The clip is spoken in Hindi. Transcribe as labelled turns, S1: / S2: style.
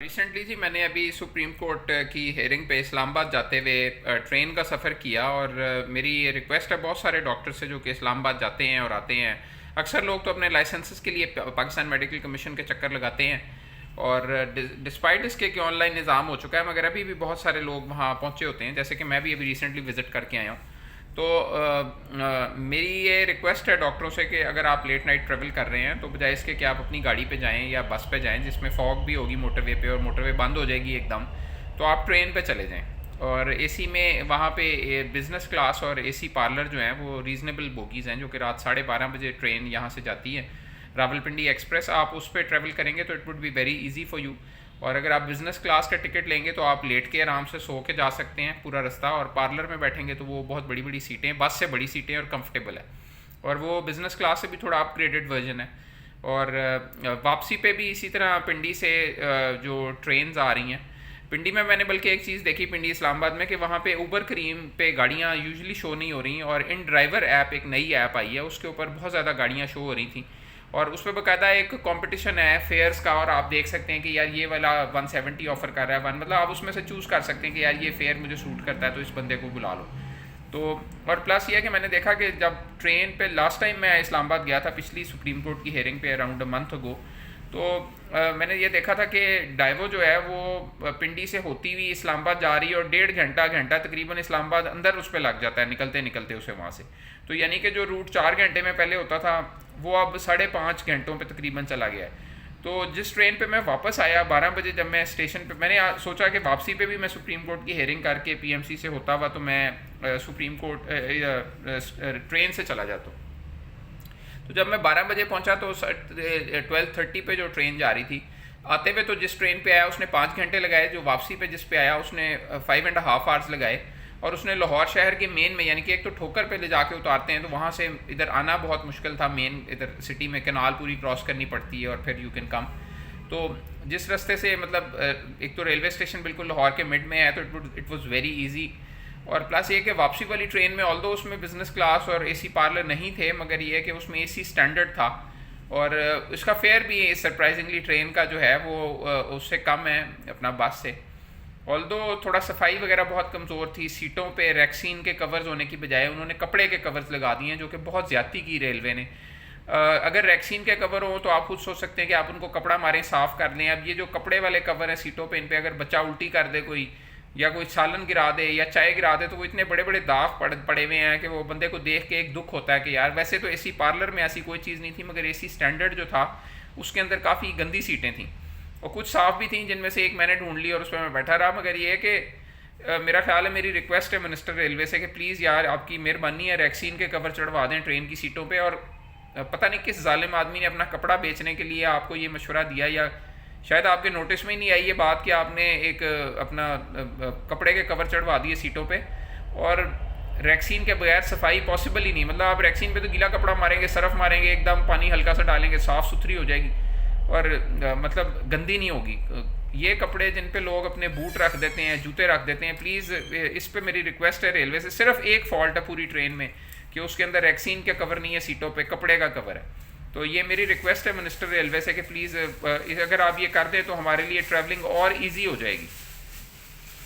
S1: रिसेंटली जी मैंने अभी सुप्रीम कोर्ट की हेयरिंग पे इस्लामाबाद जाते हुए ट्रेन का सफ़र किया और मेरी ये रिक्वेस्ट है बहुत सारे डॉक्टर से जो कि इस्लामाबाद जाते हैं और आते हैं। अक्सर लोग तो अपने लाइसेंसेस के लिए पाकिस्तान मेडिकल कमीशन के चक्कर लगाते हैं और डिस्पाइट इसके कि ऑनलाइन निज़ाम हो चुका है, मगर अभी भी बहुत सारे लोग वहाँ पहुँचे होते हैं, जैसे कि मैं भी अभी रिसेंटली विज़िट करके आया हूँ। तो मेरी ये रिक्वेस्ट है डॉक्टरों से कि अगर आप लेट नाइट ट्रेवल कर रहे हैं तो बजाय इसके कि आप अपनी गाड़ी पे जाएं या बस पे जाएं जिसमें फॉग भी होगी मोटरवे पे और मोटरवे बंद हो जाएगी एकदम, तो आप ट्रेन पे चले जाएं। और एसी में वहाँ पे बिज़नेस क्लास और एसी पार्लर जो हैं वो रीज़नेबल बोगीज़ हैं, जो कि रात 12:30 बजे ट्रेन यहाँ से जाती है रावलपिंडी एक्सप्रेस। आप उस पर ट्रेवल करेंगे तो it would be very easy for you. और अगर आप बिज़नेस क्लास का टिकट लेंगे तो आप लेट के आराम से सो के जा सकते हैं पूरा रास्ता, और पार्लर में बैठेंगे तो वो बहुत बड़ी बड़ी सीटें, बस से बड़ी सीटें और कंफर्टेबल है, और वो बिज़नेस क्लास से भी थोड़ा अपग्रेडेड वर्जन है। और वापसी पे भी इसी तरह पिंडी से जो ट्रेन्स आ रही हैं, पिंडी में मैंने बल्कि एक चीज़ देखी पिंडी इस्लामाबाद में कि वहाँ पे उबर करीम पे गाड़ियाँ यूजुअली शो नहीं हो रही, और इन ड्राइवर ऐप एक नई ऐप आई है, उसके ऊपर बहुत ज़्यादा गाड़ियाँ शो हो रही थी और उस पर बाकायदा एक कंपटीशन है फेयर्स का, और आप देख सकते हैं कि यार ये वाला 170 ऑफर कर रहा है वन, मतलब आप उसमें से चूज़ कर सकते हैं कि यार ये फेयर मुझे सूट करता है तो इस बंदे को बुला लो। तो और प्लस ये है कि मैंने देखा कि जब ट्रेन पे लास्ट टाइम मैं इस्लामाबाद गया था पिछली सुप्रीम कोर्ट की हेयरिंग पे अराउंड अ मंथ अगो, तो मैंने ये देखा था कि डाइवो जो है वो पिंडी से होती हुई इस्लामाबाद जा रही है और 1.5 घंटा तकरीबन इस्लामाबाद अंदर उस पर लग जाता है निकलते निकलते उसे वहाँ से। तो यानी कि जो रूट 4 घंटे में पहले होता था वो अब 5.5 घंटों पे तकरीबन चला गया है। तो जिस ट्रेन पे मैं वापस आया 12 बजे, जब मैं स्टेशन पे, मैंने सोचा कि वापसी पे भी मैं सुप्रीम कोर्ट की हेयरिंग करके पीएमसी से होता हुआ तो मैं सुप्रीम कोर्ट ट्रेन से चला जाता। तो जब मैं 12 बजे पहुंचा तो 12:30 पे जो ट्रेन जा रही थी, आते हुए तो जिस ट्रेन पे आया उसने 5 घंटे लगाए, जो वापसी पे जिस पे आया उसने 5.5 आवर्स लगाए। और उसने लाहौर शहर के मेन में, यानी कि एक तो ठोकर पे ले जाके उतारते हैं तो वहाँ से इधर आना बहुत मुश्किल था, मेन इधर सिटी में कैनाल पूरी क्रॉस करनी पड़ती है और फिर यू कैन कम। तो जिस रास्ते से, मतलब एक तो रेलवे स्टेशन बिल्कुल लाहौर के मिड में है, तो इट वॉज़ वेरी ईजी। और प्लस ये कि वापसी वाली ट्रेन में ऑल्दो उसमें बिज़नेस क्लास और एसी पार्लर नहीं थे, मगर ये है कि उसमें एसी स्टैंडर्ड था और इसका फेयर भी सरप्राइजिंगली ट्रेन का जो है वो उससे कम है अपना बस से। ऑल्दो थोड़ा सफाई वगैरह बहुत कमज़ोर थी, सीटों पे रैक्सीन के कवर्स होने की बजाय उन्होंने कपड़े के कवर्स लगा दिए हैं, जो कि बहुत ज़्यादती की रेलवे ने। अगर रैक्सीन के कवर हो तो आप खुद सोच सकते हैं कि आप उनको कपड़ा मारें, साफ़ कर लें। अब ये जो कपड़े वाले कवर हैं सीटों पे, इन पे अगर बच्चा उल्टी कर दे कोई, या कोई सालन गिरा दे या चाय गिरा दे, तो वो इतने बड़े बड़े दाग पड़े हुए हैं कि वो बंदे को देख के एक दुख होता है कि यार, वैसे तो एसी पार्लर में ऐसी कोई चीज़ नहीं थी, मगर एसी स्टैंडर्ड जो था उसके अंदर काफ़ी गंदी सीटें थीं और कुछ साफ़ भी थी, जिनमें से एक मैंने ढूंढ ली और उस पर मैं बैठा रहा। मगर ये है कि मेरा ख्याल है, मेरी रिक्वेस्ट है मिनिस्टर रेलवे से कि प्लीज़ यार आपकी मेहरबानी है, रैक्सीन के कवर चढ़वा दें ट्रेन की सीटों पे। और पता नहीं किस जालिम आदमी ने अपना कपड़ा बेचने के लिए आपको ये मशवरा दिया, या शायद आपके नोटिस में ही नहीं आई ये बात कि आपने एक अपना कपड़े के कवर चढ़वा दिए सीटों पे, और रैक्सीन के बगैर सफाई पॉसिबल ही नहीं। मतलब आप रैक्सीन पे तो गीला कपड़ा मारेंगे, सरफ मारेंगे, एकदम पानी हल्का सा डालेंगे, साफ़ सुथरी हो जाएगी और मतलब गंदी नहीं होगी। ये कपड़े जिन पे लोग अपने बूट रख देते हैं, जूते रख देते हैं, प्लीज़ इस पे मेरी रिक्वेस्ट है रेलवे से। सिर्फ एक फॉल्ट है पूरी ट्रेन में कि उसके अंदर रैक्सीन के कवर नहीं है, सीटों पे कपड़े का कवर है। तो ये मेरी रिक्वेस्ट है मिनिस्टर रेलवे से कि प्लीज़ अगर आप ये कर दें तो हमारे लिए ट्रैवलिंग और ईजी हो जाएगी।